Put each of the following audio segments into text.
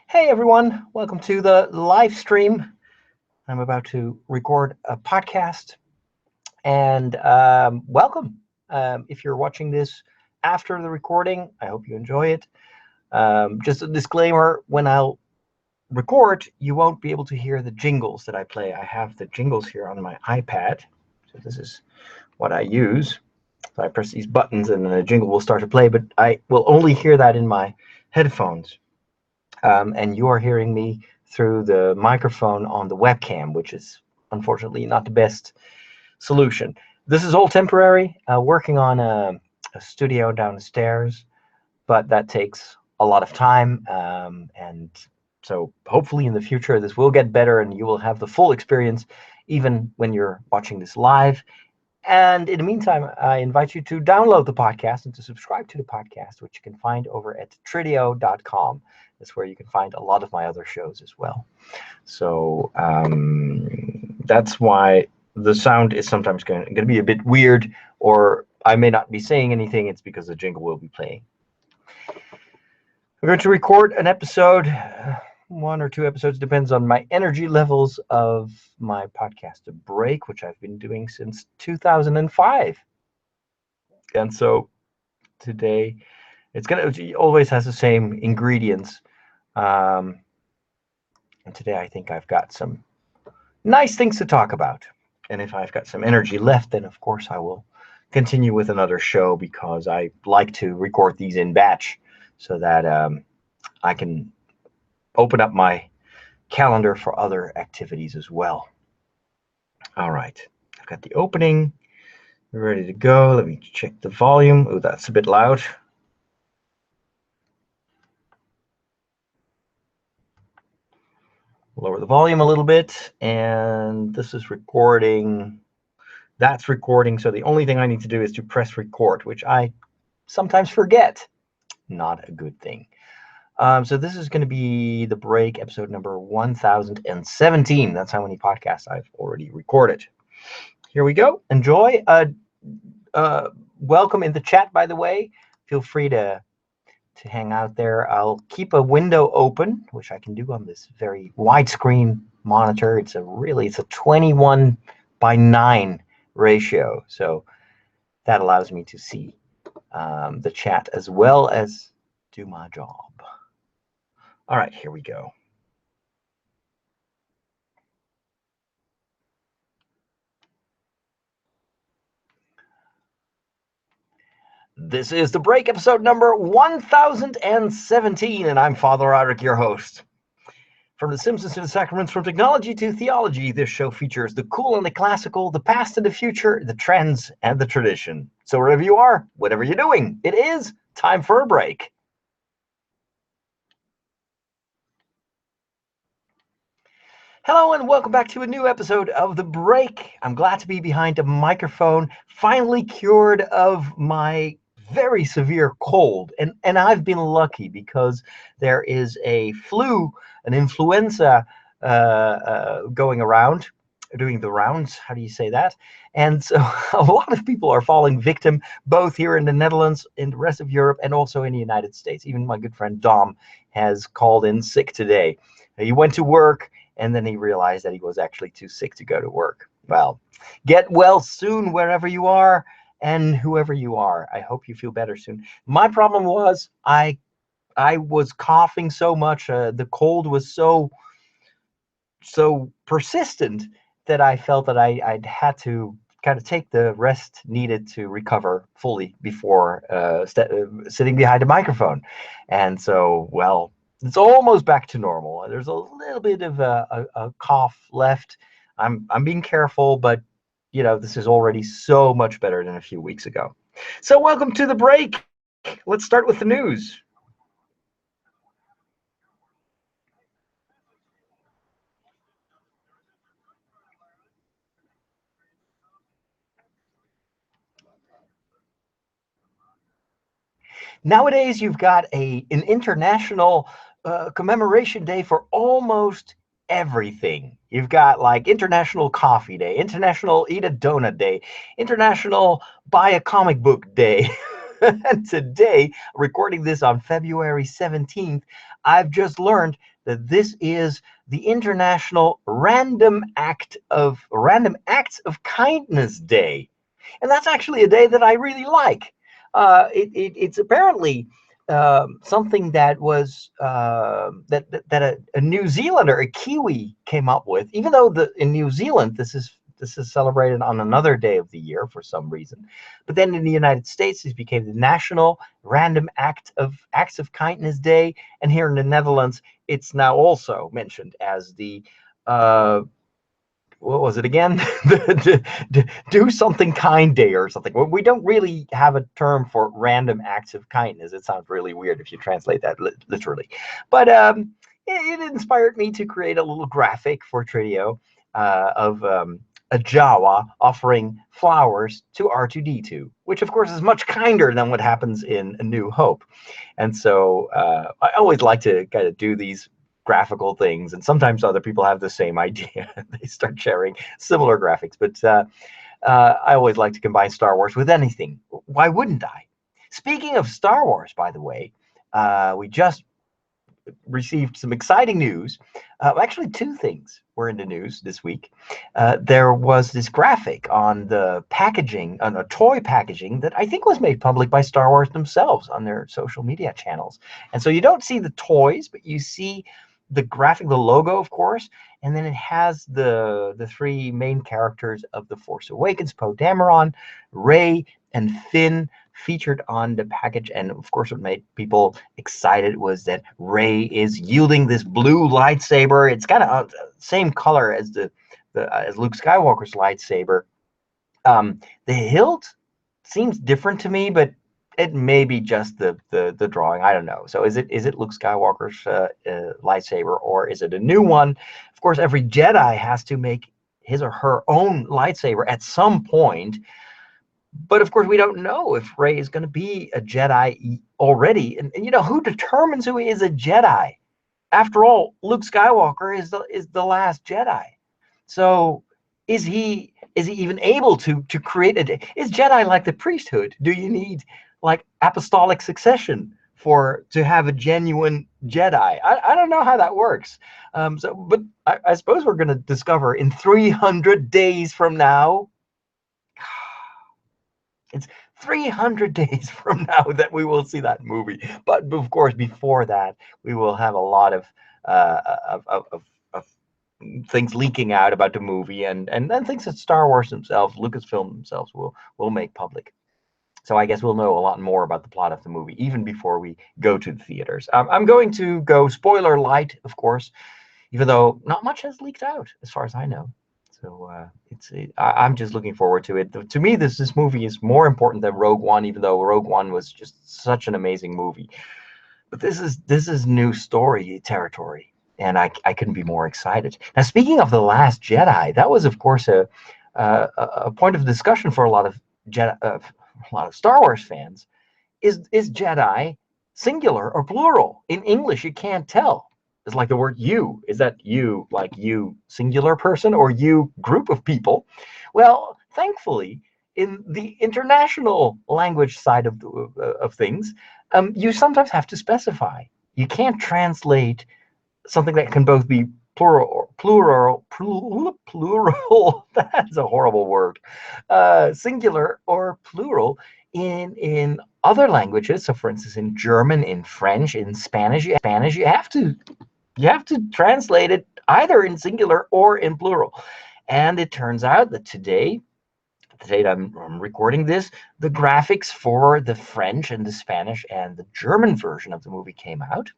Hey everyone, welcome to the live stream. I'm about to record a podcast and welcome. If you're watching this after the recording, I hope you enjoy it. Just a disclaimer, when I'll record, you won't be able to hear the jingles that I play. I have the jingles here on my iPad. So this is what I use. So I press these buttons and then a jingle will start to play, but I will only hear that in my headphones. And you are hearing me through the microphone on the webcam, which is unfortunately not the best solution. This is all temporary, working on a studio downstairs, but that takes a lot of time. And so hopefully in the future, this will get better and you will have the full experience, even when you're watching this live. And in the meantime, I invite you to download the podcast and to subscribe to the podcast, which you can find over at tridio.com. That's where you can find a lot of my other shows as well. So that's why the sound is sometimes going to be a bit weird, or I may not be saying anything. It's because the jingle will be playing. We're going to record an episode, one or two episodes, depends on my energy levels, of my podcast, A Break, which I've been doing since 2005. And so today, it always has the same ingredients. And today I think I've got some nice things to talk about. And if I've got some energy left, then of course I will continue with another show, because I like to record these in batch so that I can open up my calendar for other activities as well. All right, I've got the opening ready to go. Let me check the volume. Oh, that's a bit loud. Lower the volume a little bit, and this is recording. That's recording, so the only thing I need to do is to press record, which I sometimes forget. Not a good thing. So this is going to be The Break, episode number 1017. That's how many podcasts I've already recorded. Here we go. Enjoy. Welcome in the chat, by the way. Feel free to hang out there. I'll keep a window open, which I can do on this very widescreen monitor. It's a 21 by 9 ratio. So that allows me to see the chat as well as do my job. All right, here we go. This is The Break, episode number 1017, and I'm Father Roderick, your host. From The Simpsons to the Sacraments, from technology to theology, this show features the cool and the classical, the past and the future, the trends and the tradition. So wherever you are, whatever you're doing, it is time for a break. Hello and welcome back to a new episode of The Break. I'm glad to be behind a microphone, finally cured of my very severe cold. And I've been lucky because there is a flu, an influenza going around, doing the rounds. How do you say that? And so a lot of people are falling victim, both here in the Netherlands, in the rest of Europe, and also in the United States. Even my good friend Dom has called in sick today. He went to work, and then he realized that he was actually too sick to go to work. Well, get well soon wherever you are and whoever you are. I hope you feel better soon. My problem was I was coughing so much. The cold was so persistent that I felt that I'd had to kind of take the rest needed to recover fully before sitting behind a microphone. And so, well, it's almost back to normal. There's a little bit of a cough left. I'm being careful, but this is already so much better than a few weeks ago. So welcome to The Break. Let's start with the news. Nowadays, you've got an international commemoration day for almost everything. You've got like International Coffee Day, International Eat a Donut Day, International Buy a Comic Book Day. And today, recording this on February 17th, I've just learned that this is the International Random Acts of Kindness Day. And that's actually a day that I really like. It's apparently something that was that a New Zealander, a Kiwi, came up with. Even though in New Zealand this is celebrated on another day of the year for some reason, but then in the United States this became the National Random Acts of Kindness Day, and here in the Netherlands it's now also mentioned as the what was it again? Do something kind day or something. Well, we don't really have a term for random acts of kindness. It sounds really weird if you translate that literally. But it inspired me to create a little graphic for Trideo of a Jawa offering flowers to R2D2, which of course is much kinder than what happens in A New Hope. And so I always like to kind of do these graphical things, and sometimes other people have the same idea. They start sharing similar graphics, but I always like to combine Star Wars with anything. Why wouldn't I? Speaking of Star Wars, by the way, we just received some exciting news. Actually, two things were in the news this week. There was this graphic on the packaging, on a toy packaging, that I think was made public by Star Wars themselves on their social media channels. And so you don't see the toys, but you see the graphic, the logo, of course, and then it has the three main characters of The Force Awakens, Poe Dameron, Rey, and Finn, featured on the package. And of course what made people excited was that Rey is wielding this blue lightsaber. It's kind of same color as as Luke Skywalker's lightsaber. The hilt seems different to me, but it may be just the drawing. I don't know. So is it Luke Skywalker's lightsaber, or is it a new one? Of course, every Jedi has to make his or her own lightsaber at some point. But of course, we don't know if Rey is going to be a Jedi already. And you know, who determines who is a Jedi? After all, Luke Skywalker is the last Jedi. So is he even able to create is Jedi like the priesthood? Do you need like apostolic succession to have a genuine Jedi? I don't know how that works. But I suppose we're going to discover in 300 days from now. It's 300 days from now that we will see that movie. But of course, before that, we will have a lot of things leaking out about the movie, and then things that Star Wars themselves, Lucasfilm themselves, will make public. So I guess we'll know a lot more about the plot of the movie even before we go to the theaters. I'm going to go spoiler light, of course, even though not much has leaked out as far as I know. So I'm just looking forward to it. To me, this movie is more important than Rogue One, even though Rogue One was just such an amazing movie. But this is new story territory, and I couldn't be more excited. Now, speaking of The Last Jedi, that was of course a point of discussion for a lot of Star Wars fans. Is Jedi singular or plural? In English, you can't tell. It's like the word you. Is that you, like you singular person, or you group of people? Well, thankfully, in the international language side of things, you sometimes have to specify. You can't translate something that can both be plural. That's a horrible word. Singular or plural in other languages. So, for instance, in German, in French, in Spanish, you have to translate it either in singular or in plural. And it turns out that today, the date I'm recording this, the graphics for the French and the Spanish and the German version of the movie came out,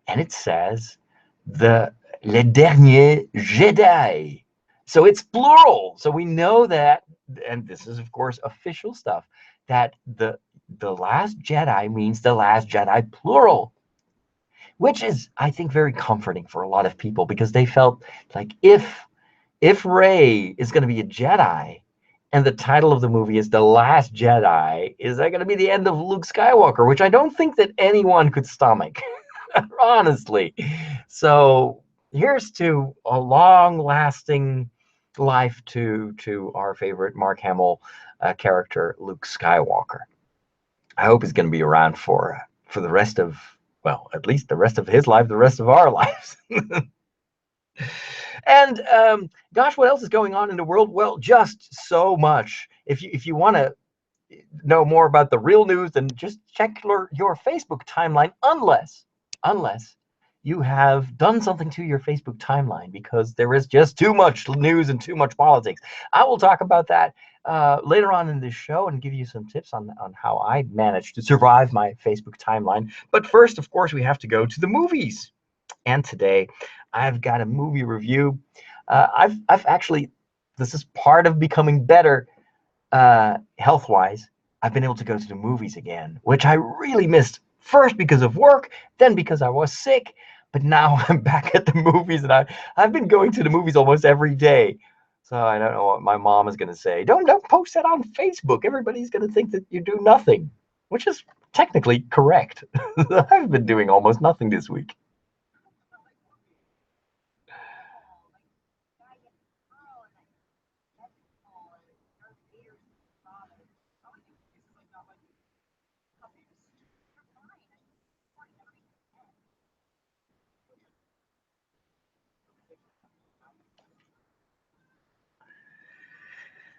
and it says Le Dernier Jedi. So it's plural. So we know that, and this is of course official stuff, that the Last Jedi means the Last Jedi plural, which is, I think, very comforting for a lot of people, because they felt like if Rey is going to be a Jedi and the title of the movie is The Last Jedi, is that going to be the end of Luke Skywalker, which I don't think that anyone could stomach, honestly. So here's to a long-lasting life to our favorite Mark Hamill character, Luke Skywalker. I hope he's going to be around for the rest of, well, at least the rest of his life, the rest of our lives. And gosh, what else is going on in the world? Well, just so much. If you want to know more about the real news, then just check your Facebook timeline, unless you have done something to your Facebook timeline, because there is just too much news and too much politics. I will talk about that later on in this show and give you some tips on how I managed to survive my Facebook timeline. But first, of course, we have to go to the movies. And today I've got a movie review. I've actually, this is part of becoming better health-wise. I've been able to go to the movies again, which I really missed. First because of work, then because I was sick. But now I'm back at the movies, and I've been going to the movies almost every day. So I don't know what my mom is going to say. Don't post that on Facebook. Everybody's going to think that you do nothing, which is technically correct. I've been doing almost nothing this week.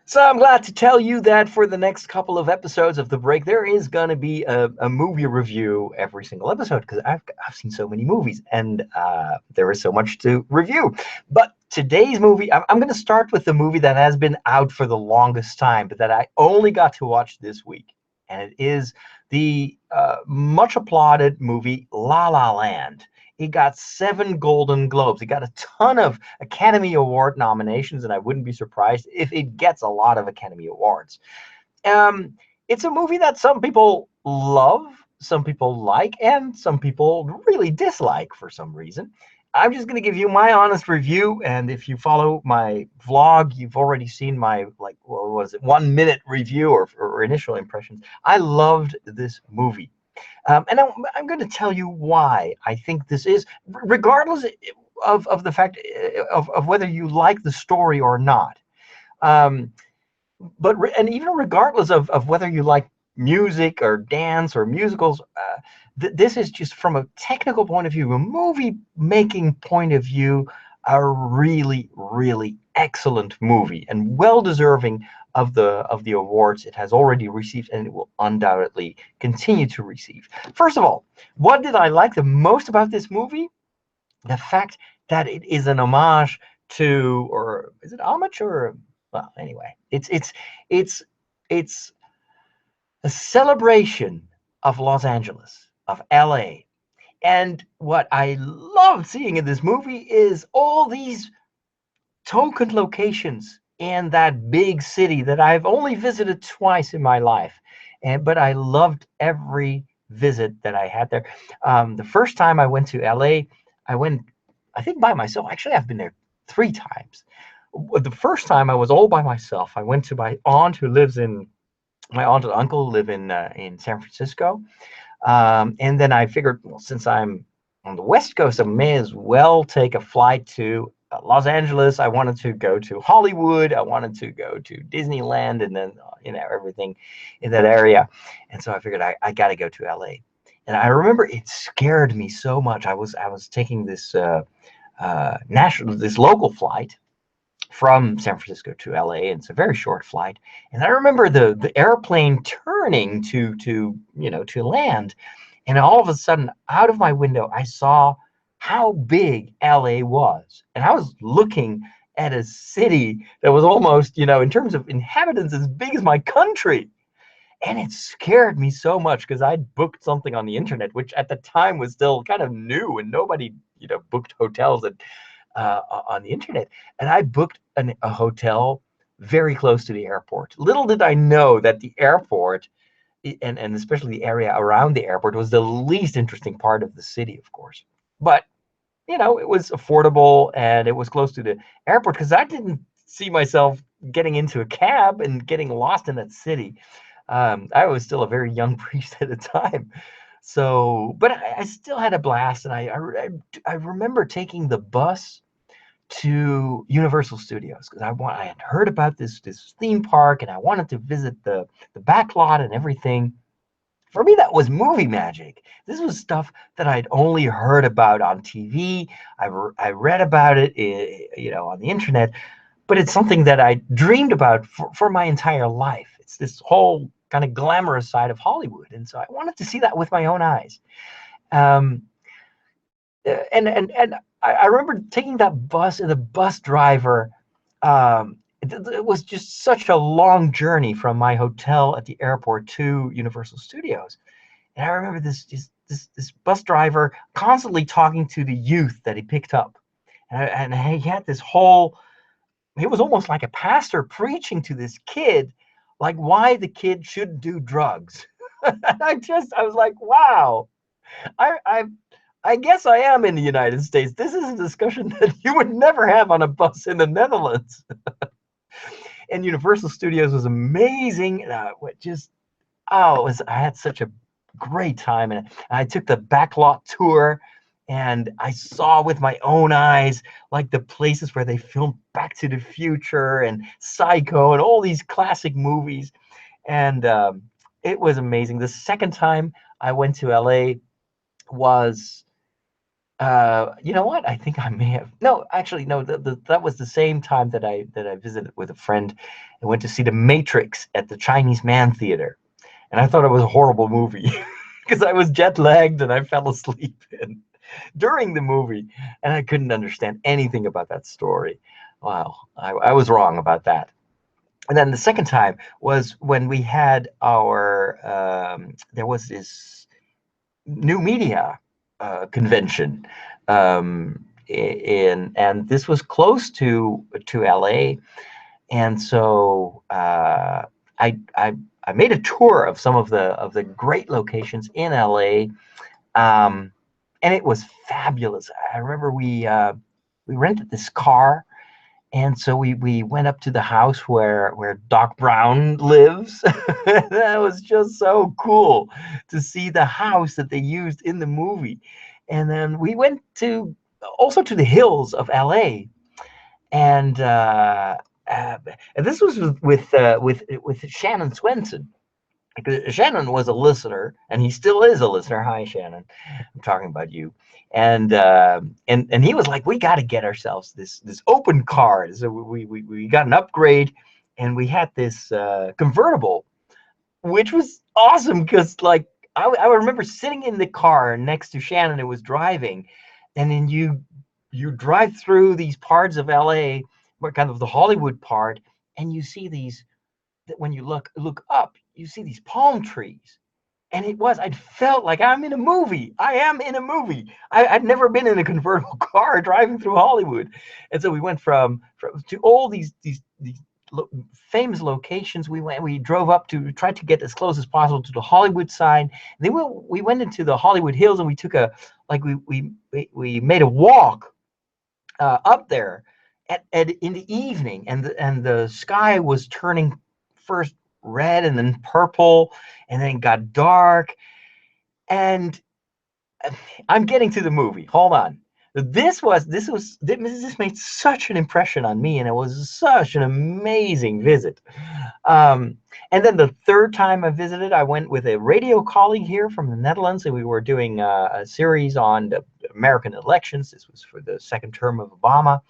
So I'm glad to tell you that for the next couple of episodes of The Break, there is going to be a movie review every single episode, because I've seen so many movies, and there is so much to review. But today's movie, I'm going to start with the movie that has been out for the longest time, but that I only got to watch this week. And it is the much applauded movie La La Land. He got 7 Golden Globes. He got a ton of Academy Award nominations, and I wouldn't be surprised if it gets a lot of Academy Awards. Um, it's a movie that some people love, some people like, and some people really dislike for some reason. I'm just going to give you my honest review, and if you follow my vlog, you've already seen my, like, what was it, 1 minute review or initial impressions. I loved this movie. And I'm going to tell you why I think this is, regardless of the fact of whether you like the story or not. Um, and even regardless of whether you like music or dance or musicals, this is just, from a technical point of view, a movie making point of view, a really, really excellent movie, and well deserving of the awards it has already received, and it will undoubtedly continue to receive. First of all, what did I like the most about this movie? The fact that it is an homage to, or is it homage, or, well, anyway, it's it's a celebration of Los Angeles, of LA. And what I love seeing in this movie is all these token locations in that big city that I've only visited twice in my life. But I loved every visit that I had there. The first time I went to LA, I went, I think, by myself. Actually, I've been there 3 times. The first time I was all by myself. I went to my aunt who lives in, my aunt and uncle live in San Francisco. And then I figured, well, since I'm on the West Coast, I may as well take a flight to Los Angeles. I wanted to go to Hollywood. I wanted to go to Disneyland, and then everything in that area. And so I figured I got to go to LA. And I remember it scared me so much. I was taking this this local flight from San Francisco to LA, and it's a very short flight. And I remember the airplane turning to land, and all of a sudden, out of my window, I saw how big LA was. And I was looking at a city that was almost, in terms of inhabitants, as big as my country. And it scared me so much, because I'd booked something on the internet, which at the time was still kind of new, and nobody, booked hotels on the internet. And I booked a hotel very close to the airport. Little did I know that the airport, and especially the area around the airport, was the least interesting part of the city, of course. But it was affordable, and it was close to the airport, because I didn't see myself getting into a cab and getting lost in that city. I was still a very young priest at the time. So, but I still had a blast, and I remember taking the bus to Universal Studios, because I had heard about this theme park, and I wanted to visit the back lot and everything. For me, that was movie magic. This was stuff that I'd only heard about on TV. I read about it, on the internet, but it's something that I dreamed about for my entire life. It's this whole kind of glamorous side of Hollywood, and so I wanted to see that with my own eyes. Um, and I remember taking that bus, and the bus driver, it was just such a long journey from my hotel at the airport to Universal Studios. And I remember this bus driver constantly talking to the youth that he picked up, and he had this whole. He was almost like a pastor preaching to this kid, like why the kid should do drugs. And I was like, wow, I, I I guess I am in the United States. This is a discussion that you would never have on a bus in the Netherlands. And Universal Studios was amazing. I had such a great time. And I took the backlot tour, and I saw with my own eyes, like the places where they filmed Back to the Future and Psycho and all these classic movies. And it was amazing. The second time I went to LA was, you know what? I think I may have. No, actually, no. That was the same time that I visited with a friend and went to see The Matrix at the Chinese Man Theater, and I thought it was a horrible movie because I was jet lagged and I fell asleep during the movie, and I couldn't understand anything about that story. Wow, I was wrong about that. And then the second time was when we had our there was this new media convention, and this was close to LA, and so I made a tour of some of the great locations in LA, and it was fabulous. I remember we rented this car, and so we went up to the house where Doc Brown lives. That was just so cool to see the house that they used in the movie. And then we went also to the hills of LA, and and this was with Shannon Swenson. Because Shannon was a listener, and he still is a listener. Hi, Shannon. I'm talking about you. And he was like, we got to get ourselves this open car. So we got an upgrade, and we had this convertible, which was awesome because I remember sitting in the car next to Shannon who was driving, and then you drive through these parts of LA, where kind of the Hollywood part, and you see these, that when you look up, you see these palm trees. And I felt like I'm in a movie. I am in a movie. I'd never been in a convertible car driving through Hollywood. And so we went from to all these famous locations. We drove up to try to get as close as possible to the Hollywood side. And then we went into the Hollywood Hills, and we took we made a walk up there in the evening, and the sky was turning first red and then purple, and then it got dark. And I'm getting to the movie. Hold on. This made such an impression on me, and it was such an amazing visit. And then the third time I visited, I went with a radio colleague here from the Netherlands, and we were doing a series on the American elections. This was for the second term of Obama,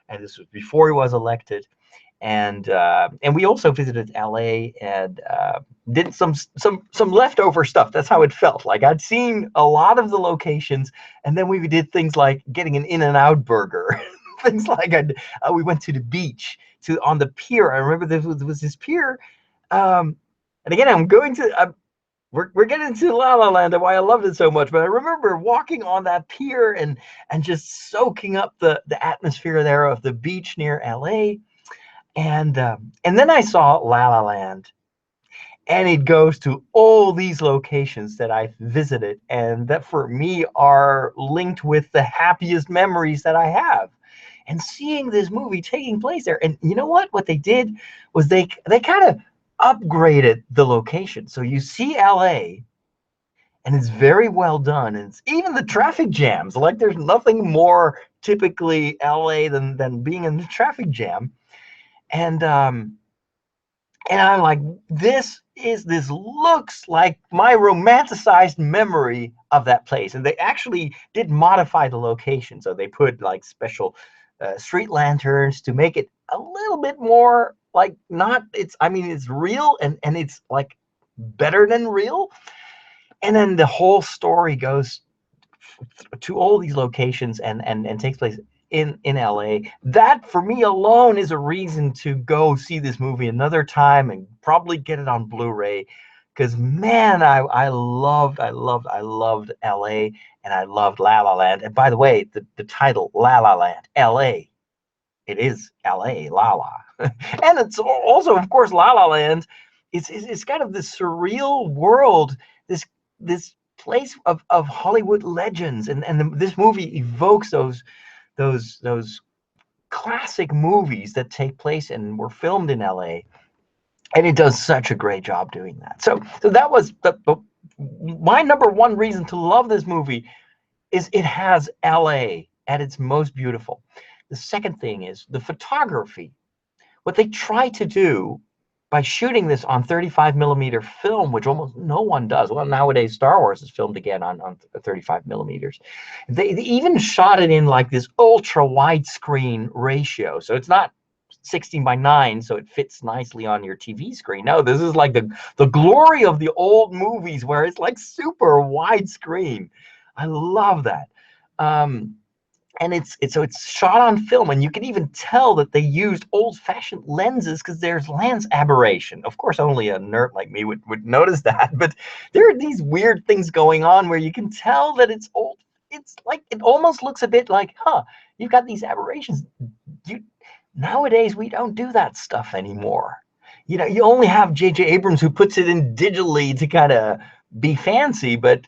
and this was before he was elected. And we also visited LA and did some leftover stuff. That's how it felt. Like I'd seen a lot of the locations, and then we did things like getting an In-N-Out burger, things like we went to the beach, on the pier. I remember there was this pier, and again we're getting into La La Land and why I loved it so much. But I remember walking on that pier and just soaking up the atmosphere there of the beach near LA. And then I saw La La Land, and it goes to all these locations that I've visited, and that for me are linked with the happiest memories that I have. And seeing this movie taking place there, and you know what they did was they kind of upgraded the location. So you see LA, and it's very well done. And it's even the traffic jams, like there's nothing more typically LA than being in the traffic jam. And I'm like, this this looks like my romanticized memory of that place. And they actually did modify the location. So they put like special street lanterns to make it a little bit more like not, it's, I mean, it's real and it's like better than real. And then the whole story goes to all these locations and takes place in LA. That for me alone is a reason to go see this movie another time and probably get it on Blu-ray. Because man, I loved LA, and I loved La La Land. And by the way, the title La La Land, LA, it is LA, La La. And it's also, of course, La La Land. It's kind of this surreal world, this place of Hollywood legends, and this movie evokes those classic movies that take place and were filmed in LA, and it does such a great job doing that. So that was my number one reason to love this movie, is it has LA at its most beautiful. The second thing is the photography. What they try to do by shooting this on 35mm film, which almost no one does. Well, nowadays Star Wars is filmed again on 35mm. They even shot it in like this ultra widescreen ratio. So it's not 16:9, so it fits nicely on your TV screen. No, this is like the glory of the old movies where it's like super widescreen. I love that. And it's shot on film, and you can even tell that they used old-fashioned lenses because there's lens aberration. Of course, only a nerd like me would notice that, but there are these weird things going on where you can tell that it's old. It's like, it almost looks a bit like, you've got these aberrations. Nowadays, we don't do that stuff anymore. You know, you only have J.J. Abrams, who puts it in digitally to kind of be fancy, but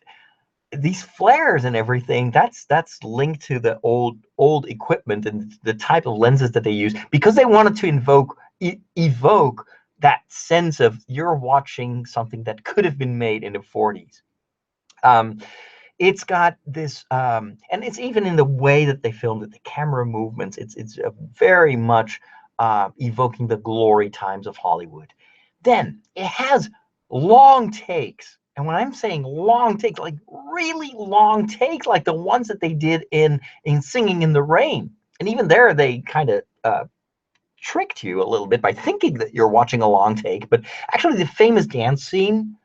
these flares and everything, that's linked to the old equipment and the type of lenses that they use, because they wanted to evoke that sense of you're watching something that could have been made in the 40s. It's got this, and it's even in the way that they filmed it, the camera movements. It's very much evoking the glory times of Hollywood. Then it has long takes. And when I'm saying long takes, like really long takes, like the ones that they did in Singing in the Rain. And even there, they kind of tricked you a little bit by thinking that you're watching a long take. But actually, the famous dance scene,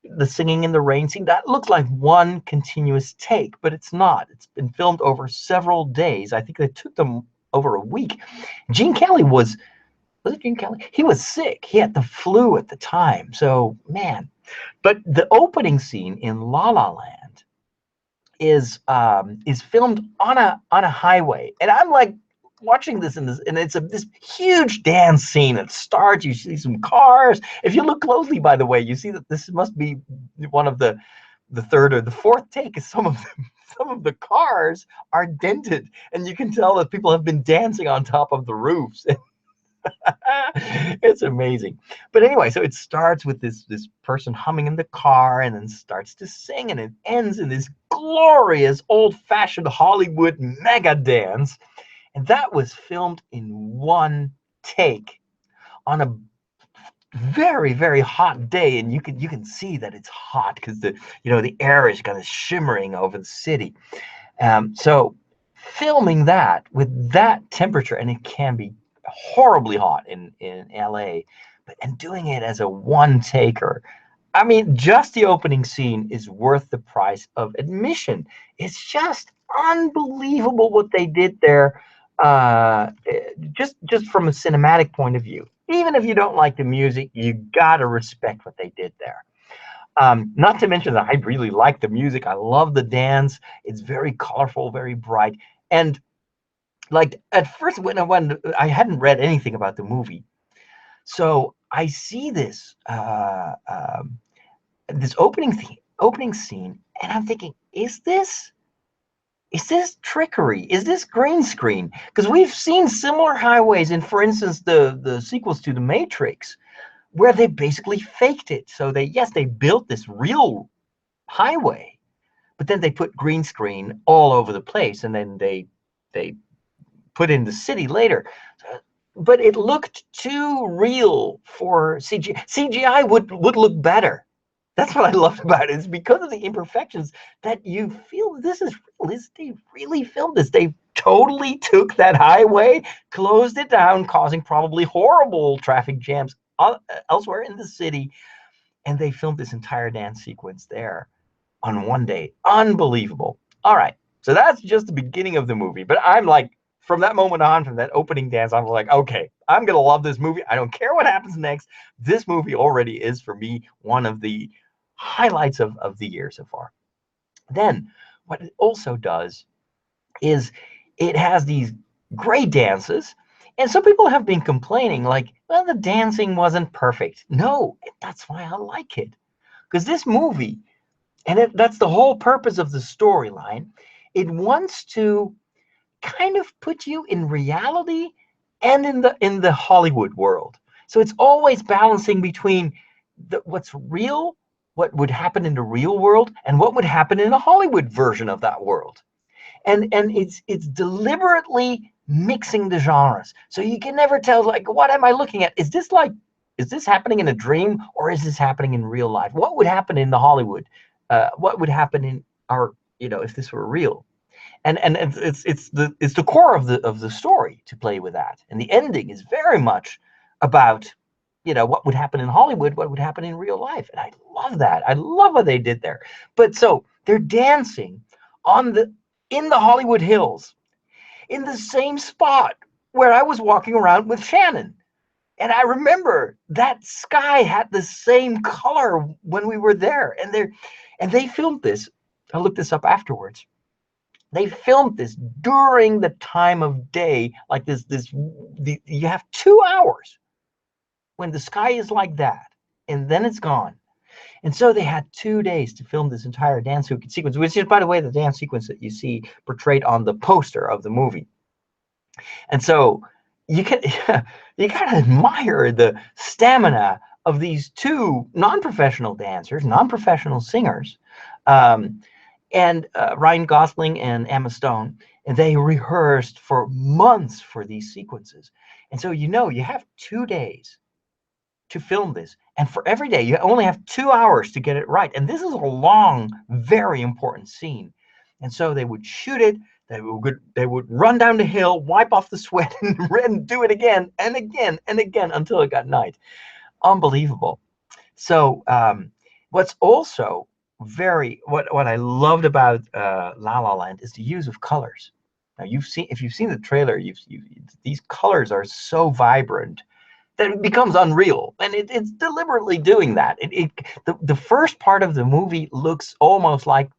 the Singing in the Rain scene, that looks like one continuous take, but it's not. It's been filmed over several days. I think it took them over a week. Gene Kelly was it Gene Kelly? He was sick. He had the flu at the time. So, man. But the opening scene in La La Land is filmed on a highway, and I'm like watching this, and it's this huge dance scene. It starts. You see some cars. If you look closely, by the way, you see that this must be one of the third or the fourth take. Is some of the cars are dented, and you can tell that people have been dancing on top of the roofs. It's amazing. But anyway, so it starts with this person humming in the car, and then starts to sing, and it ends in this glorious old-fashioned Hollywood mega dance. And that was filmed in one take on a very, very hot day. And you can see that it's hot because the air is kind of shimmering over the city. So filming that with that temperature, and it can be horribly hot in LA, and doing it as a one taker. I mean, just the opening scene is worth the price of admission. It's just unbelievable what they did there, just from a cinematic point of view. Even if you don't like the music, you gotta respect what they did there. Not to mention that I really like the music. I love the dance. It's very colorful, very bright. And like at first, when I hadn't read anything about the movie, so I see this this opening scene, and I'm thinking, is this trickery? Is this green screen? Because we've seen similar highways in, for instance, the sequels to The Matrix, where they basically faked it. So they built this real highway, but then they put green screen all over the place, and then they put in the city later. So but it looked too real for CGI. CGI would look better. That's what I loved about it. It's because of the imperfections that you feel this is real. They really filmed this. They totally took that highway, closed it down, causing probably horrible traffic jams elsewhere in the city, and they filmed this entire dance sequence there on one day. Unbelievable. All right, so that's just the beginning of the movie. But I'm like, from that moment on, from that opening dance, I'm like, okay, I'm gonna love this movie. I don't care what happens next. This movie already is for me one of the highlights of the year so far. Then what it also does is it has these great dances. And some people have been complaining, like, well, the dancing wasn't perfect. No, that's why I like it. Because this movie, and that's the whole purpose of the storyline, it wants to kind of put you in reality and in the Hollywood world. So it's always balancing between what's real, what would happen in the real world, and what would happen in a Hollywood version of that world. And it's deliberately mixing the genres, so you can never tell, like, what am I looking at? Is this happening in a dream, or is this happening in real life? What would happen in the Hollywood? What would happen in our, if this were real? And it's the core of the story to play with that. And the ending is very much about, what would happen in Hollywood, what would happen in real life. And I love that. I love what they did there. But so they're dancing on the in the Hollywood Hills, in the same spot where I was walking around with Shannon. And I remember that sky had the same color when we were there. And they filmed this. I looked this up afterwards. They filmed this during the time of day, like you have 2 hours when the sky is like that, and then it's gone. And so they had 2 days to film this entire dance sequence, which is, by the way, the dance sequence that you see portrayed on the poster of the movie. And so you can you gotta admire the stamina of these two non-professional dancers, non-professional singers, and Ryan Gosling and Emma Stone, and they rehearsed for months for these sequences. And so you have 2 days to film this, and for every day you only have 2 hours to get it right. And this is a long, very important scene. And so they would shoot it. They would run down the hill, wipe off the sweat, and do it again and again and again until it got night. Unbelievable. So what's also what I loved about La La Land is the use of colors. Now if you've seen the trailer, these colors are so vibrant that it becomes unreal, and it's deliberately doing that. The first part of the movie looks almost like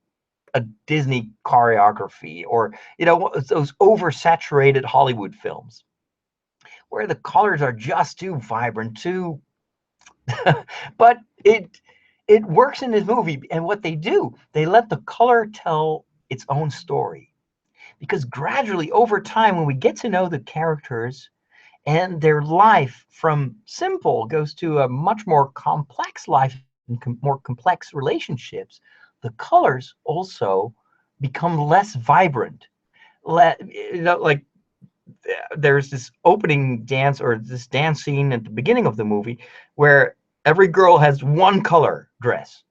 a Disney choreography, or those oversaturated Hollywood films where the colors are just too vibrant, too but it works in this movie. And what they do, they let the color tell its own story, because gradually over time, when we get to know the characters and their life from simple goes to a much more complex life and more complex relationships, the colors also become less vibrant. Like there's this opening dance, or this dance scene at the beginning of the movie, where every girl has one color dress,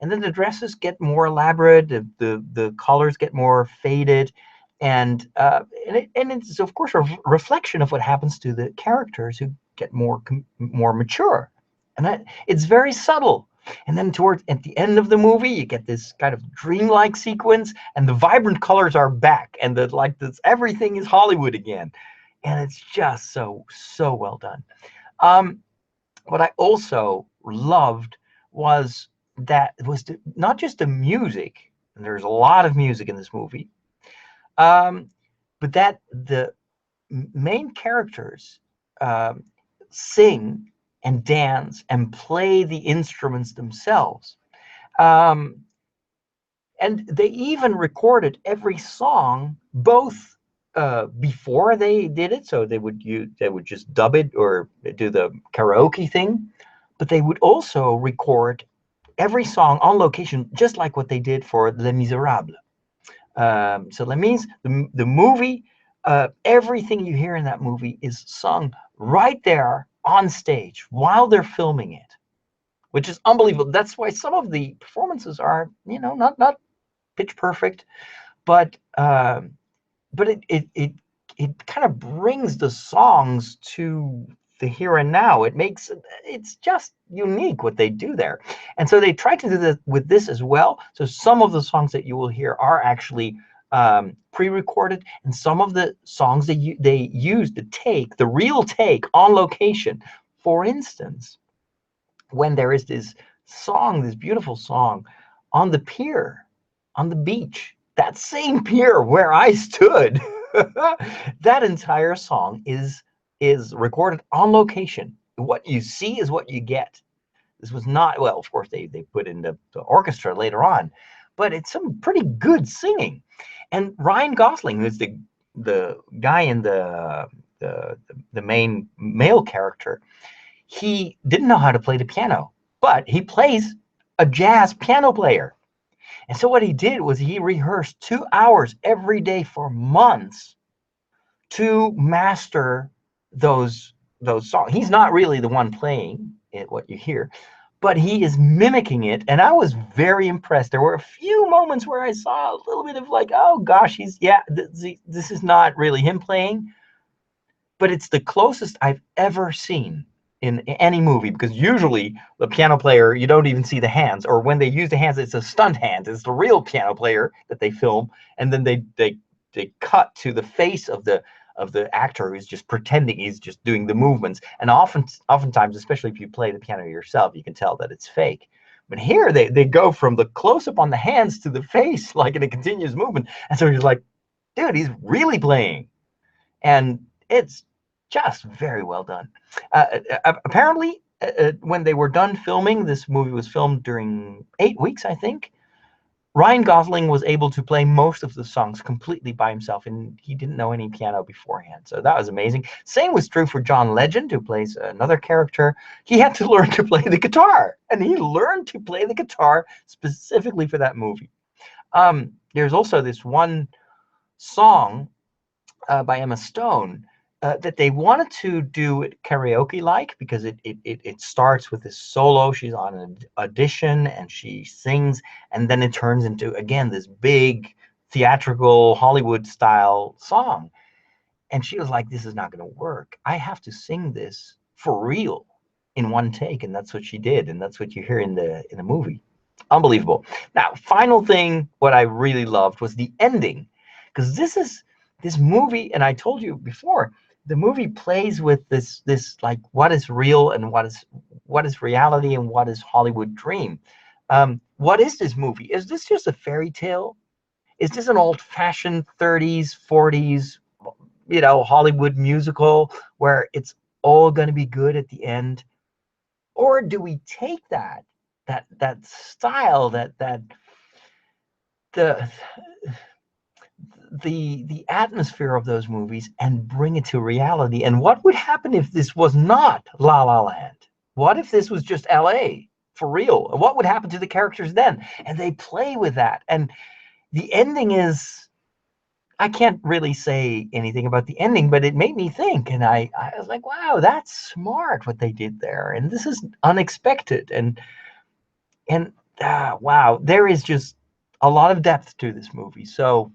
and then the dresses get more elaborate, the colors get more faded, and it's of course a reflection of what happens to the characters who get more mature, and it's very subtle. And then towards at the end of the movie, you get this kind of dreamlike sequence, and the vibrant colors are back, and everything is Hollywood again, and it's just so well done. What I also loved was not just the music, and there's a lot of music in this movie, but that the main characters sing and dance and play the instruments themselves. And they even recorded every song, both before they did it, so they would just dub it or do the karaoke thing, but they would also record every song on location, just like what they did for Les Miserables. So that means the movie everything you hear in that movie is sung right there on stage while they're filming it, which is unbelievable. That's why some of the performances are, not pitch perfect, but it kind of brings the songs to the here and now. It's just unique what they do there. And so they try to do that with this as well. So some of the songs that you will hear are actually pre-recorded, and some of the songs they use the real take on location. For instance, when there is this beautiful song on the pier, on the beach, that same pier where I stood, that entire song is recorded on location. What you see is what you get. This was not, well, of course they put in the orchestra later on, but it's some pretty good singing. And Ryan Gosling, who's the guy in the main male character, he didn't know how to play the piano, but he plays a jazz piano player. And so what he did was he rehearsed 2 hours every day for months to master those songs. He's not really the one playing it, what you hear, but he is mimicking it. And I was very impressed. There were a few moments where I saw a little bit of like, oh gosh, this is not really him playing, but it's the closest I've ever seen in any movie, because usually the piano player, you don't even see the hands, or when they use the hands, it's a stunt hand. It's the real piano player that they film, and then they cut to the face of the actor who's just pretending he's just doing the movements. And oftentimes, especially if you play the piano yourself, you can tell that it's fake. But here they go from the close up on the hands to the face, like in a continuous movement. And so you're like, dude, he's really playing. And it's just very well done. Apparently, when they were done filming, this movie was filmed during 8 weeks, I think. Ryan Gosling was able to play most of the songs completely by himself, and he didn't know any piano beforehand. So that was amazing. Same was true for John Legend, who plays another character. He had to learn to play the guitar, and he learned to play the guitar specifically for that movie. There's also this one song by Emma Stone that they wanted to do it karaoke-like, because it starts with this solo. She's on an audition and she sings, and then it turns into, again, this big theatrical Hollywood-style song. And she was like, this is not going to work. I have to sing this for real in one take. And that's what she did. And that's what you hear in the movie. Unbelievable. Now, final thing, what I really loved was the ending, because this movie, and I told you before, the movie plays with this like, what is real and what is reality and what is Hollywood dream. What is this movie? Is this just a fairy tale? Is this an old-fashioned 30s, 40s, Hollywood musical where it's all going to be good at the end? Or do we take that style, the the atmosphere of those movies, and bring it to reality? And what would happen if this was not La La Land? What if this was just LA for real? What would happen to the characters then? And they play with that. And the ending is, I can't really say anything about the ending, but it made me think. And I was like, wow, that's smart what they did there. And this is unexpected. And wow, there is just a lot of depth to this movie. So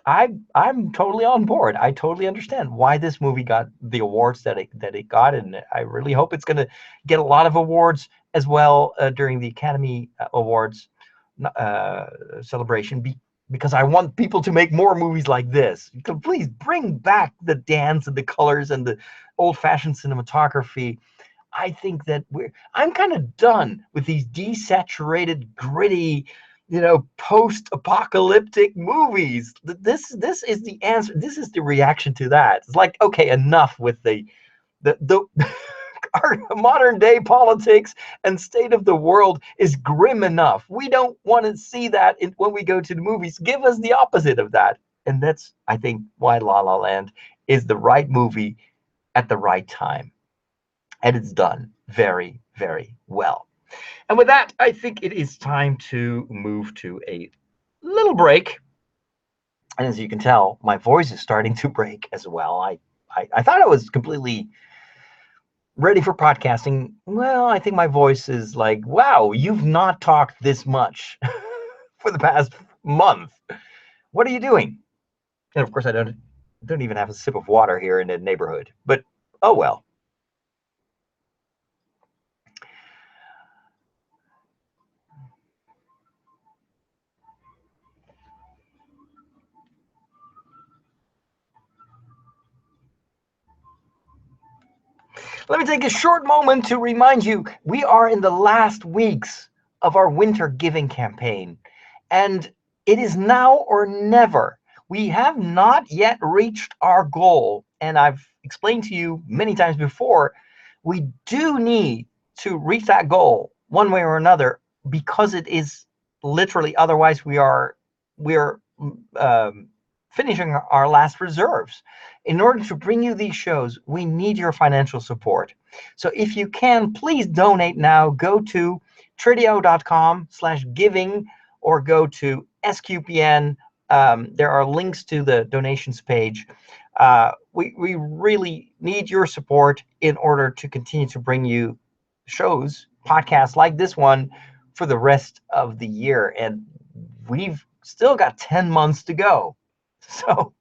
I'm totally on board. I totally understand why this movie got the awards that it got, and I really hope it's going to get a lot of awards as well during the Academy Awards celebration. Because I want people to make more movies like this. Please bring back the dance and the colors and the old-fashioned cinematography. I think that I'm kind of done with these desaturated, gritty, post-apocalyptic movies. This is the answer. This is the reaction to that. It's like, okay, enough with the our modern day politics and state of the world is grim enough. We don't want to see that when we go to the movies. Give us the opposite of that. And that's, I think, why La La Land is the right movie at the right time. And it's done very, very well. And with that, I think it is time to move to a little break. And as you can tell, my voice is starting to break as well. I thought I was completely ready for podcasting. Well, I think my voice is like, wow, you've not talked this much for the past month. What are you doing? And of course, I don't even have a sip of water here in the neighborhood. But oh well. Let me take a short moment to remind you we are in the last weeks of our winter giving campaign, and it is now or never. We have not yet reached our goal, and I've explained to you many times before, we do need to reach that goal one way or another, because it is literally, otherwise we are finishing our last reserves. In order to bring you these shows, we need your financial support. So if you can, please donate now. Go to tridio.com/giving or go to SQPN. There are links to the donations page. We really need your support in order to continue to bring you shows, podcasts like this one for the rest of the year. And we've still got 10 months to go. So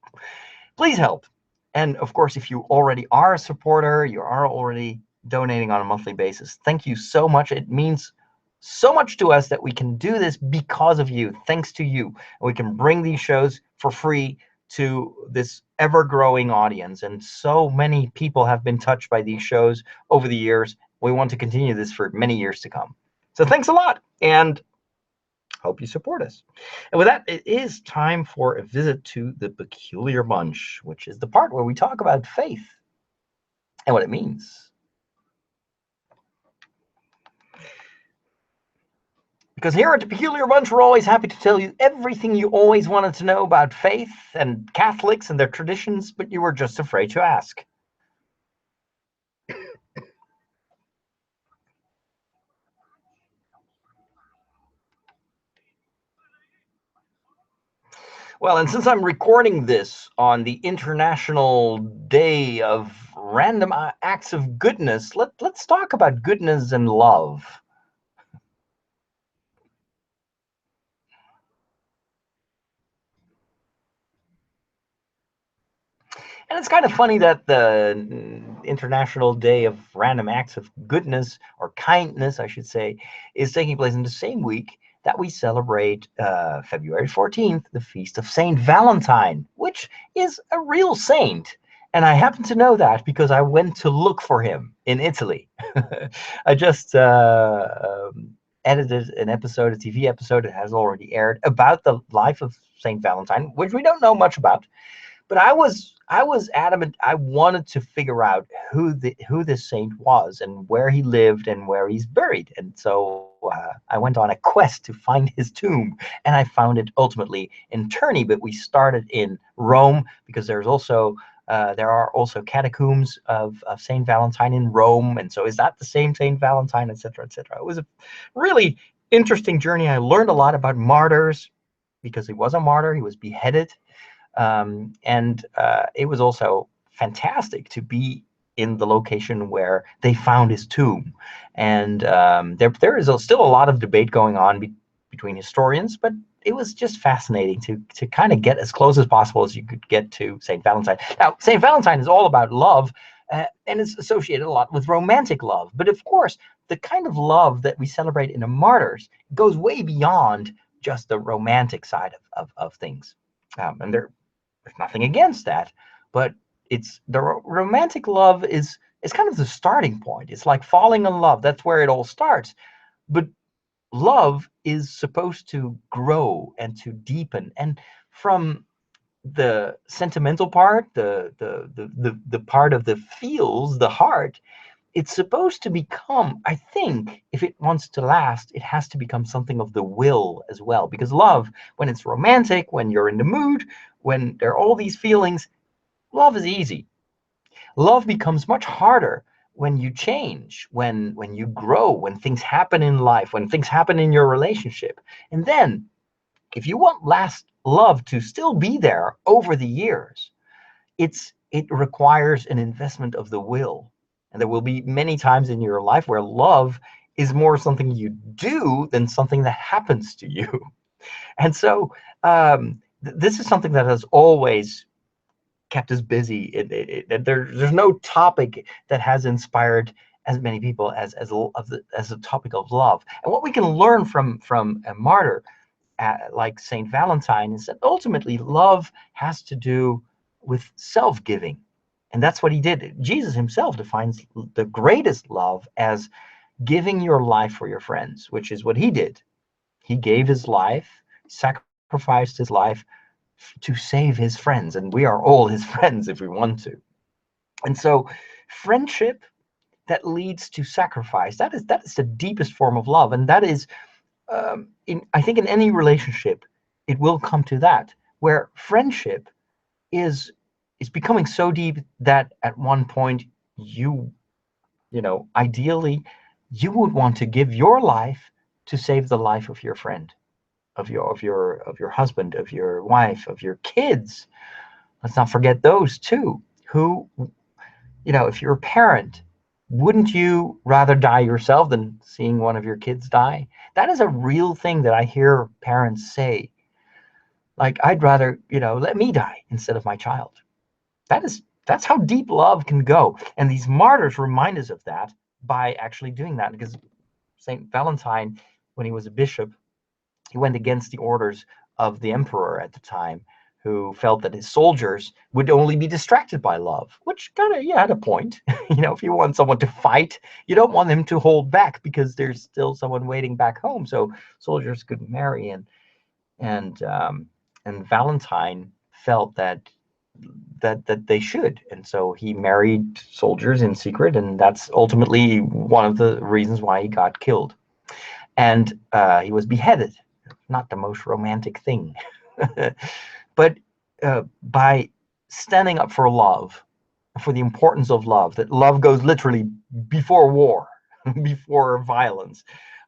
please help. And of course, if you already are a supporter, you are already donating on a monthly basis, thank you so much. It means so much to us that we can do this because of you, thanks to you. And we can bring these shows for free to this ever-growing audience. And so many people have been touched by these shows over the years. We want to continue this for many years to come. So thanks a lot, and hope you support us. And with that, it is time for a visit to the Peculiar Bunch, which is the part where we talk about faith and what it means. Because here at the Peculiar Bunch, we're always happy to tell you everything you always wanted to know about faith and Catholics and their traditions, but you were just afraid to ask. Well, and since I'm recording this on the International Day of Random Acts of Goodness, let's talk about goodness and love. And it's kind of funny that the International Day of Random Acts of Goodness, or kindness, I should say, is taking place in the same week that we celebrate February 14th, the feast of Saint Valentine, which is a real saint. And I happen to know that because I went to look for him in Italy. I just edited an episode, a TV episode that has already aired, about the life of Saint Valentine, which we don't know much about. But I was adamant. I wanted to figure out who this saint was and where he lived and where he's buried. And so I went on a quest to find his tomb, and I found it ultimately in Terni. But we started in Rome because there are also catacombs of Saint Valentine in Rome. And so is that the same Saint Valentine, etc., etc. It was a really interesting journey. I learned a lot about martyrs because he was a martyr. He was beheaded. And it was also fantastic to be in the location where they found his tomb. And there is still a lot of debate going on between historians, but it was just fascinating to kind of get as close as possible as you could get to St. Valentine. Now, St. Valentine is all about love, and it's associated a lot with romantic love. But of course, the kind of love that we celebrate in the martyrs goes way beyond just the romantic side of things. And there's nothing against that, but it's the romantic love is kind of the starting point. It's like falling in love. That's where it all starts. But love is supposed to grow and to deepen. And from the sentimental part, the part of the feels, the heart, it's supposed to become, I think, if it wants to last, it has to become something of the will as well. Because love, when it's romantic, when you're in the mood, when there are all these feelings, love is easy. Love becomes much harder when you change, when you grow, when things happen in life, when things happen in your relationship. And then if you want love to still be there over the years, it requires an investment of the will. And there will be many times in your life where love is more something you do than something that happens to you. And so this is something that has always kept us busy. There's no topic that has inspired as many people as the topic of love. And what we can learn from a martyr like Saint Valentine is that ultimately love has to do with self-giving. And that's what he did. Jesus himself defines the greatest love as giving your life for your friends, which is what he did. He gave his life, sacrificed his life to save his friends, and we are all his friends if we want to. And so friendship that leads to sacrifice, that is the deepest form of love. And that is I think in any relationship it will come to that, where friendship is becoming so deep that at one point ideally you would want to give your life to save the life of your friend, of your husband, of your wife, of your kids. Let's not forget those too, who, if you're a parent, wouldn't you rather die yourself than seeing one of your kids die? That is a real thing that I hear parents say. Like, I'd rather, let me die instead of my child. That's how deep love can go. And these martyrs remind us of that by actually doing that, because Saint Valentine, when he was a bishop, he went against the orders of the emperor at the time, who felt that his soldiers would only be distracted by love, which kind of, had a point. If you want someone to fight, you don't want them to hold back because there's still someone waiting back home. So soldiers could marry, and Valentine felt that they should, and so he married soldiers in secret, and that's ultimately one of the reasons why he got killed. And he was beheaded. Not the most romantic thing. But by standing up for love, for the importance of love, that love goes literally before war, before violence,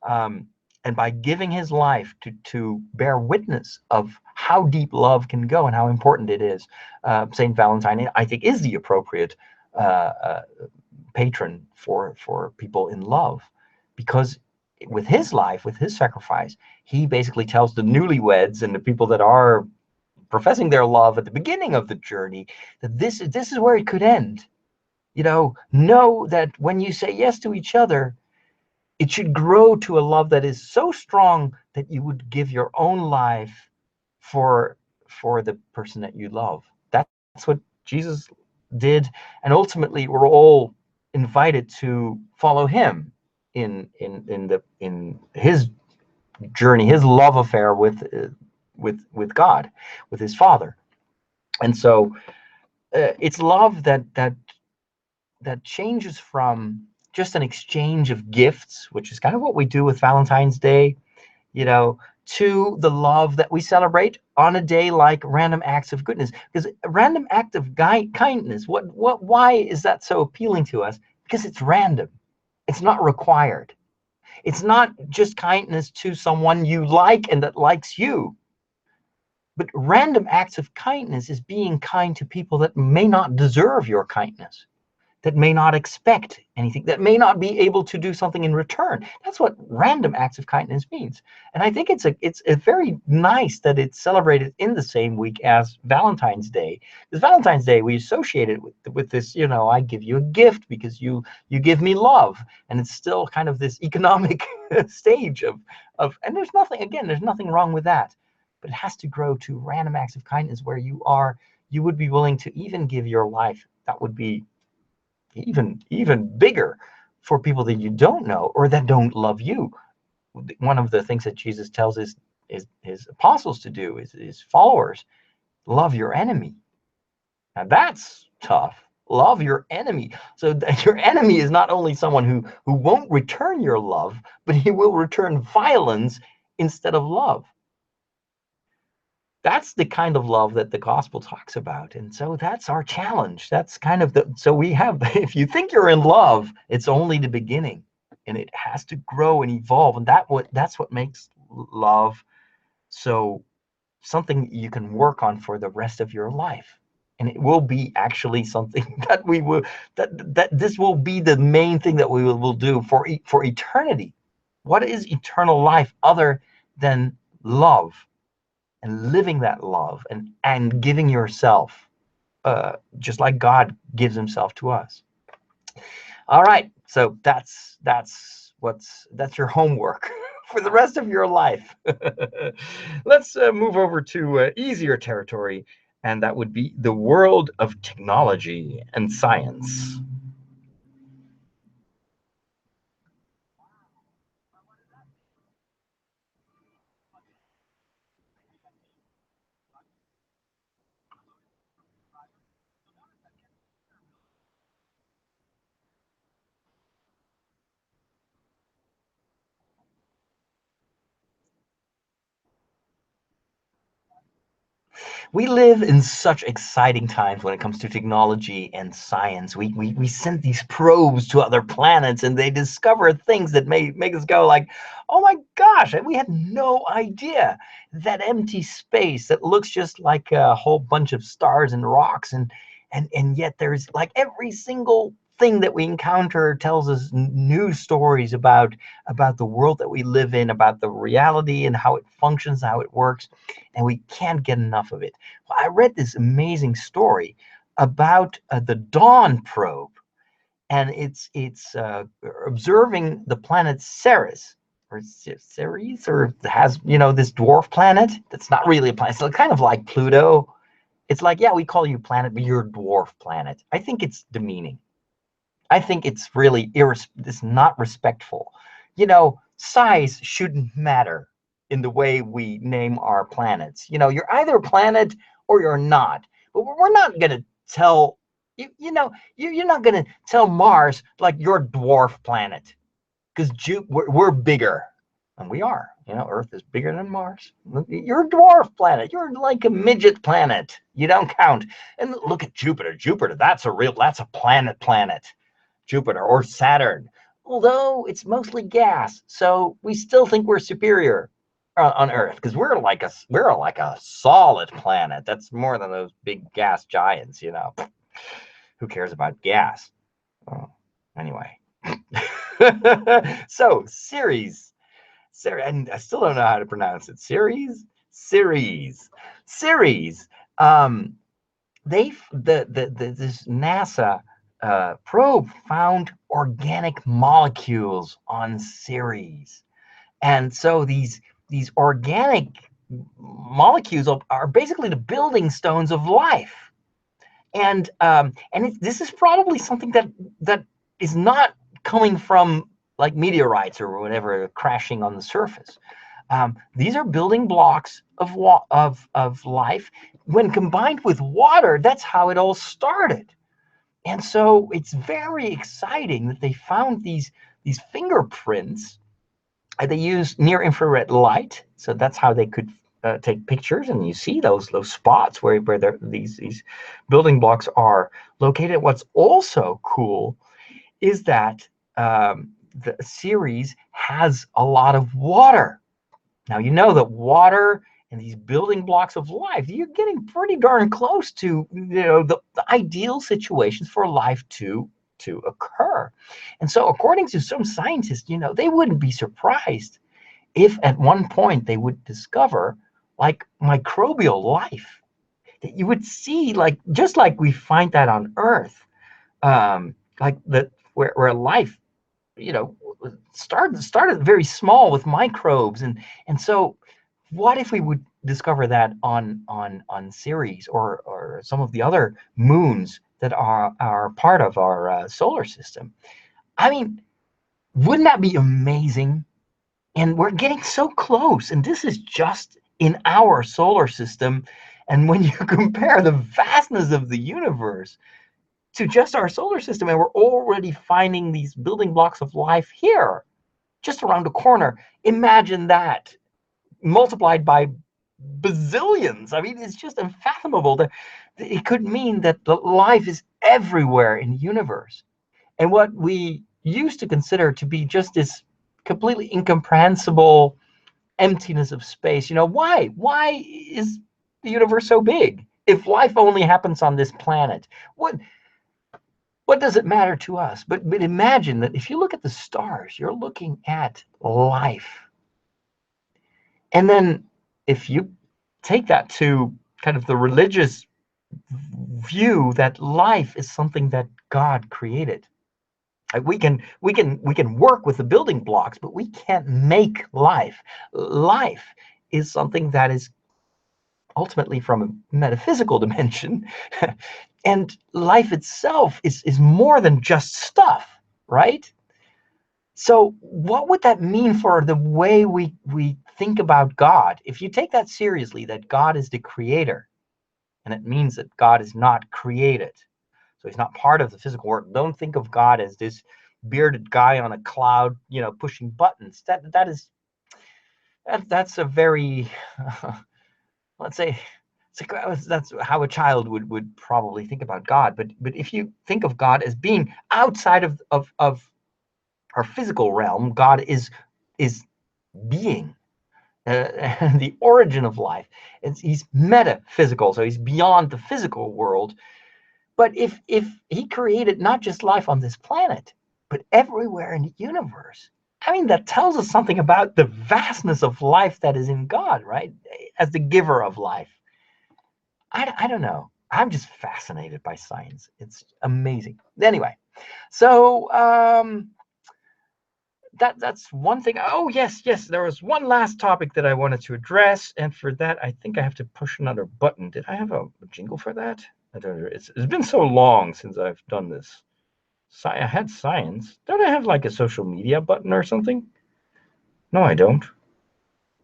and by giving his life to bear witness of how deep love can go and how important it is, Saint Valentine, I think, is the appropriate patron for people in love, because with his life, with his sacrifice, he basically tells the newlyweds and the people that are professing their love at the beginning of the journey that this is where it could end. Know that when you say yes to each other, it should grow to a love that is so strong that you would give your own life for the person that you love. That's what Jesus did, and ultimately we're all invited to follow him in his journey, his love affair with God, with his Father. And so it's love that changes from just an exchange of gifts, which is kind of what we do with Valentine's Day, to the love that we celebrate on a day like Random Acts of Goodness. Because a random act of kindness, why is that so appealing to us? Because it's random. It's not required. It's not just kindness to someone you like and that likes you. But random acts of kindness is being kind to people that may not deserve your kindness, that may not expect anything, that may not be able to do something in return. That's what random acts of kindness means. And I think it's a very nice that it's celebrated in the same week as Valentine's Day. Because Valentine's Day, we associate it with this, I give you a gift because you give me love. And it's still kind of this economic stage of, and there's nothing wrong with that. But it has to grow to random acts of kindness where you would be willing to even give your life. That would be even bigger for people that you don't know or that don't love you. One of the things that Jesus tells his apostles to do, is his followers, love your enemy. Now that's tough. Love your enemy. So that your enemy is not only someone who won't return your love, but he will return violence instead of love. That's the kind of love that the gospel talks about. And so that's our challenge. That's kind of so we have, if you think you're in love, it's only the beginning, and it has to grow and evolve. And that's what makes love so something you can work on for the rest of your life. And it will be actually something that we will, that this will be the main thing that we will do for eternity. What is eternal life other than love, and living that love, and giving yourself, just like God gives himself to us. All right, so that's your homework for the rest of your life. Let's move over to easier territory, and that would be the world of technology and science. We live in such exciting times when it comes to technology and science. We send these probes to other planets, and they discover things that make us go like, oh my gosh, we had no idea. That empty space that looks just like a whole bunch of stars and rocks, and yet there's like every single thing that we encounter tells us new stories about the world that we live in, about the reality and how it functions, how it works, and we can't get enough of it. Well, I read this amazing story about the Dawn probe, and it's observing the planet Ceres, or Ceres, or has, this dwarf planet that's not really a planet. It's kind of like Pluto. It's like, yeah, we call you planet, but you're a dwarf planet. I think it's demeaning. I think it's really it's not respectful. Size shouldn't matter in the way we name our planets. You're either a planet or you're not. But we're not going to tell you're not going to tell Mars like you're a dwarf planet, because we're bigger, and we are. Earth is bigger than Mars. You're a dwarf planet. You're like a midget planet. You don't count. And look at Jupiter. Jupiter, that's a planet. Jupiter or Saturn, although it's mostly gas, so we still think we're superior on Earth, because we're like a solid planet. That's more than those big gas giants. Who cares about gas? Oh, anyway. So and I still don't know how to pronounce it. Ceres. Um, this NASA probe found organic molecules on Ceres, and so these organic molecules are basically the building stones of life. And this is probably something that is not coming from like meteorites or whatever crashing on the surface. These are building blocks of life. When combined with water, that's how it all started. And so it's very exciting that they found these fingerprints. They use near infrared light, so that's how they could take pictures, and you see those spots where these building blocks are located. What's also cool is that the Ceres has a lot of water. Now, that water and these building blocks of life, you're getting pretty darn close to the ideal situations for life to occur. And so, according to some scientists, they wouldn't be surprised if at one point they would discover like microbial life, that you would see, like just like we find that on Earth, like that where life you know started very small with microbes, and so what if we would discover that on Ceres, or some of the other moons that are part of our solar system? I mean, wouldn't that be amazing? And we're getting so close, and this is just in our solar system. And when you compare the vastness of the universe to just our solar system, and we're already finding these building blocks of life here, just around the corner. Imagine that multiplied by bazillions. I mean, it's just unfathomable that it could mean that the life is everywhere in the universe. And what we used to consider to be just this completely incomprehensible emptiness of space. Why is the universe so big? If life only happens on this planet, what does it matter to us? But imagine that if you look at the stars, you're looking at life. And then if you take that to kind of the religious view that life is something that God created. We can work with the building blocks, but we can't make life. Life is something that is ultimately from a metaphysical dimension. And life itself is more than just stuff, right? So what would that mean for the way we think about God? If you take that seriously, that God is the creator, and it means that God is not created. So he's not part of the physical world. Don't think of God as this bearded guy on a cloud, pushing buttons. That's a very, let's say, that's how a child would probably think about God. But if you think of God as being outside of our physical realm, God is being. The origin of life. He's metaphysical, so he's beyond the physical world. But if he created not just life on this planet, but everywhere in the universe, I mean, that tells us something about the vastness of life that is in God, right? As the giver of life. I don't know. I'm just fascinated by science. It's amazing. Anyway, so that's one thing. Oh, yes. There was one last topic that I wanted to address. And for that, I think I have to push another button. Did I have a jingle for that? I don't know. It's been so long since I've done this. I had science. Don't I have like a social media button or something? No, I don't.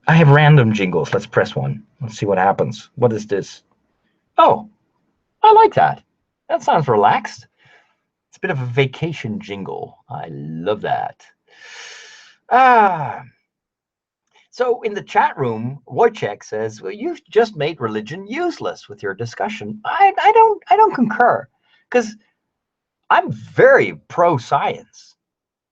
I have random jingles. Let's press one. Let's see what happens. What is this? Oh, I like that. That sounds relaxed. It's a bit of a vacation jingle. I love that. So in the chat room, Wojciech says, "Well, you've just made religion useless with your discussion." I don't concur, because I'm very pro science.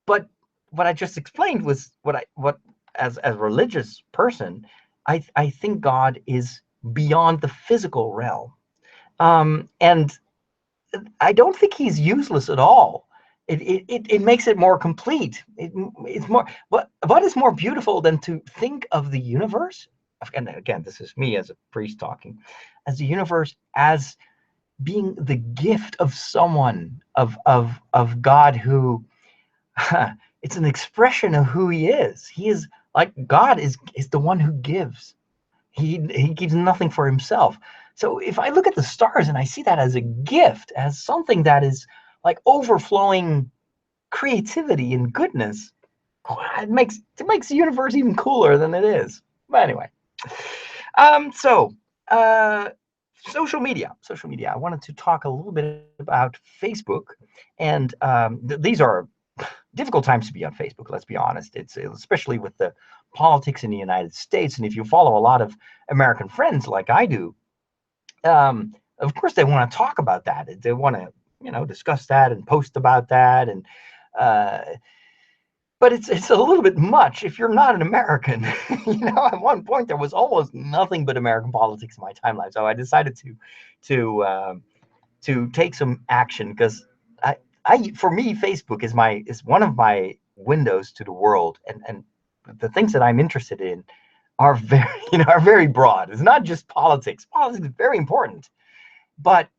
But what I just explained was what as a religious person, I think God is beyond the physical realm, and I don't think he's useless at all. It makes it more complete. It's more, what is more beautiful than to think of the universe? And again, this is me as a priest talking, as the universe as being the gift of someone, of God, who it's an expression of who he is. He is like, God is the one who gives. He gives nothing for himself. So if I look at the stars and I see that as a gift, as something that is like overflowing creativity and goodness, it makes the universe even cooler than it is. But anyway, so social media. I wanted to talk a little bit about Facebook, and these are difficult times to be on Facebook. Let's be honest. It's especially with the politics in the United States, and if you follow a lot of American friends like I do, of course they want to talk about that. They want to, discuss that and post about that, and but it's a little bit much if you're not an American. At one point there was almost nothing but American politics in my timeline, so I decided to take some action, because for me, Facebook is one of my windows to the world, and the things that I'm interested in are very broad. It's not just politics. Politics is very important, but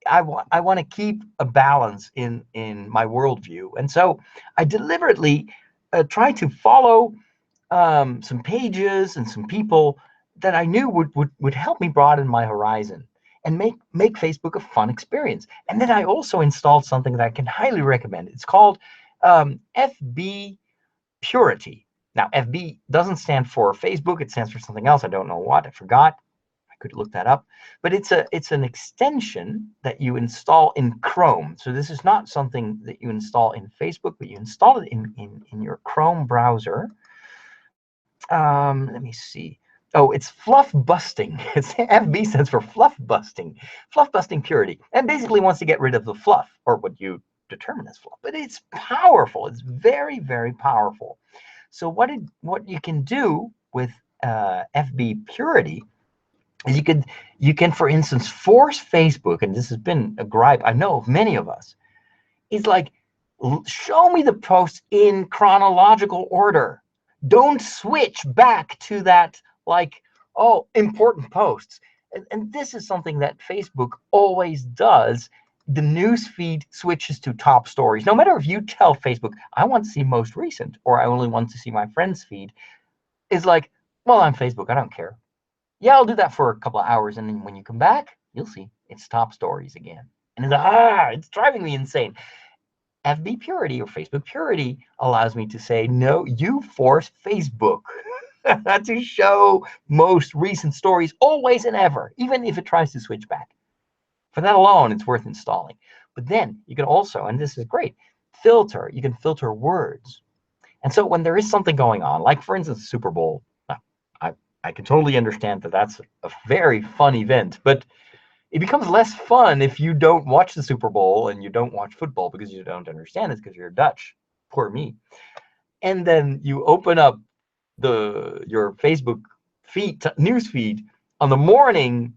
I want to keep a balance in my worldview, and so I deliberately try to follow some pages and some people that I knew would help me broaden my horizon and make Facebook a fun experience. And then I also installed something that I can highly recommend. It's called FB Purity. Now, FB doesn't stand for Facebook. It stands for something else. I don't know what. I forgot. I could look that up. But it's an extension that you install in Chrome. So this is not something that you install in Facebook, but you install it in your Chrome browser. Let me see. Oh, it's fluff busting. It's FB stands for fluff busting purity, and basically wants to get rid of the fluff, or what you determine as fluff. But it's powerful. It's very, very powerful. So what you can do with FB purity is you can, for instance, force Facebook, and this has been a gripe I know of many of us, is like, show me the posts in chronological order. Don't switch back to that, like, oh, important posts. And this is something that Facebook always does. The news feed switches to top stories. No matter if you tell Facebook, I want to see most recent, or I only want to see my friend's feed, is like, well, I'm Facebook, I don't care. Yeah, I'll do that for a couple of hours, and then when you come back, you'll see it's top stories again. And it's driving me insane. FB purity or Facebook purity allows me to say, no, you force Facebook to show most recent stories always and ever, even if it tries to switch back. For that alone, it's worth installing. But then you can also, and this is great, filter. You can filter words. And so when there is something going on, like for instance, Super Bowl, I, I can totally understand that that's a very fun event, but it becomes less fun if you don't watch the Super Bowl and you don't watch football because you don't understand it because you're Dutch. Poor me. And then you open up your Facebook news feed on the morning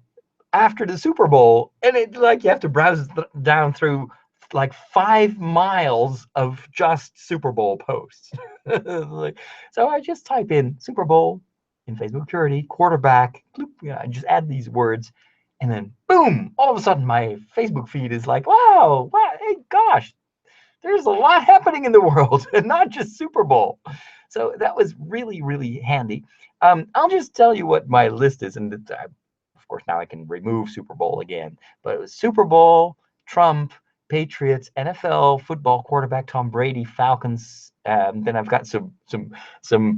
after the Super Bowl, and it like you have to browse down through like 5 miles of just Super Bowl posts. So I just type in Super Bowl in Facebook purity, quarterback, bloop, I just add these words, and then boom, all of a sudden my Facebook feed is like, wow, hey, gosh, there's a lot happening in the world, and not just Super Bowl. So that was really, really handy. I'll just tell you what my list is, and of course now I can remove Super Bowl again. But it was Super Bowl, Trump, Patriots, NFL, football, quarterback Tom Brady, Falcons. Then I've got some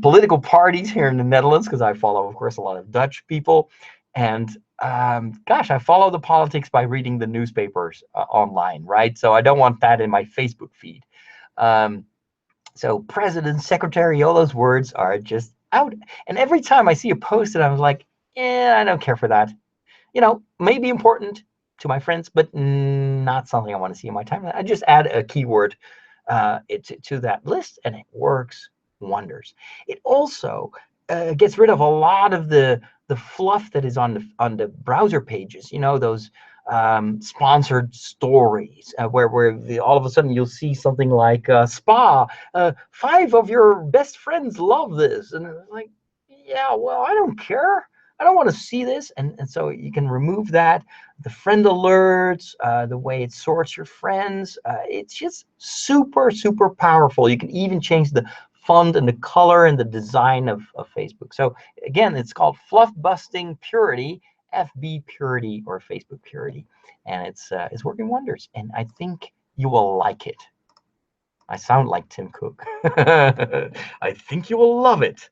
political parties here in the Netherlands because I follow, of course, a lot of Dutch people, and gosh, I follow the politics by reading the newspapers online, right? So I don't want that in my Facebook feed. So president, secretary, all those words are just out. And every time I see a post that I was like, I don't care for that. May be important to my friends, but not something I want to see in my timeline. I just add a keyword to that list, and it works wonders. It also gets rid of a lot of the fluff that is on the browser pages. Those sponsored stories where all of a sudden you'll see something like spa. 5 of your best friends love this, and it's like, yeah, well, I don't care. I don't want to see this. And so you can remove that. The friend alerts, the way it sorts your friends, it's just super, super powerful. You can even change the font and the color and the design of Facebook. So again, it's called Fluff Busting Purity, FB Purity, or Facebook Purity. And it's working wonders. And I think you will like it. I sound like Tim Cook. I think you will love it.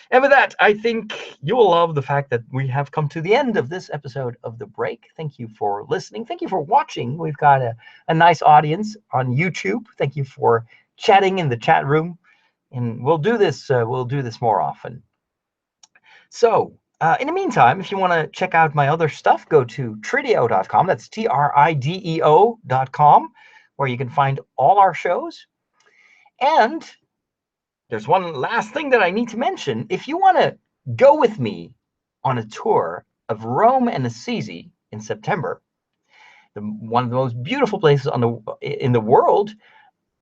And with that, I think you will love the fact that we have come to the end of this episode of The Break. Thank you for listening. Thank you for watching. We've got a nice audience on YouTube. Thank you for chatting in the chat room. And we'll do this more often. So in the meantime, if you want to check out my other stuff, go to trideo.com. That's TRIDEO.com, where you can find all our shows. And there's one last thing that I need to mention. If you want to go with me on a tour of Rome and Assisi in September, one of the most beautiful places in the world,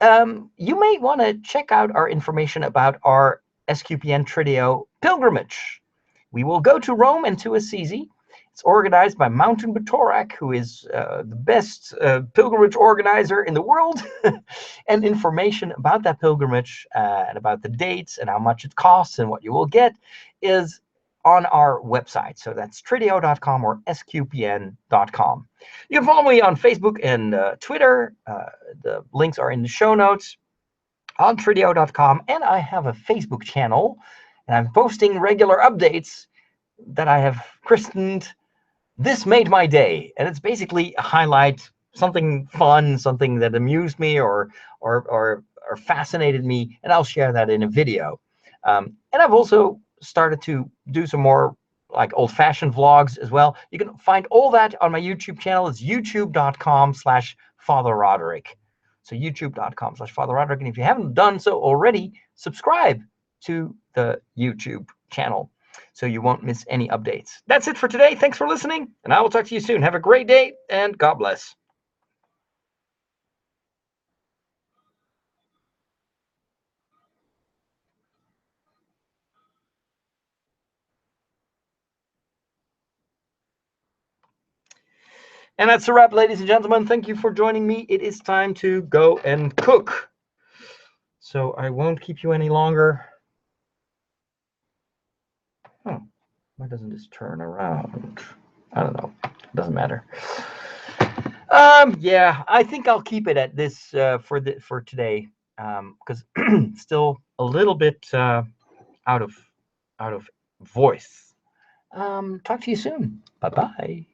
you may want to check out our information about our SQPN Trideo pilgrimage. We will go to Rome and to Assisi. It's organized by Mountain Batorak, who is the best pilgrimage organizer in the world. And information about that pilgrimage and about the dates and how much it costs and what you will get is on our website. So that's trideo.com or sqpn.com. You can follow me on Facebook and Twitter. The links are in the show notes on trideo.com. And I have a Facebook channel, and I'm posting regular updates that I have christened This Made My Day. And it's basically a highlight, something fun, something that amused me or fascinated me, and I'll share that in a video. And I've also started to do some more like old-fashioned vlogs as well. You can find all that on my YouTube channel. It's youtube.com/Father Roderick. So youtube.com/Father Roderick. And if you haven't done so already, subscribe to the YouTube channel. so you won't miss any updates. That's it for today. Thanks for listening, and I will talk to you soon. Have a great day, and God bless. And that's a wrap, ladies and gentlemen. Thank you for joining me. It is time to go and cook. So I won't keep you any longer. Oh, why doesn't this turn around? I don't know. It doesn't matter. Yeah, I think I'll keep it at this for today, because still a little bit out of voice. Talk to you soon. Bye bye.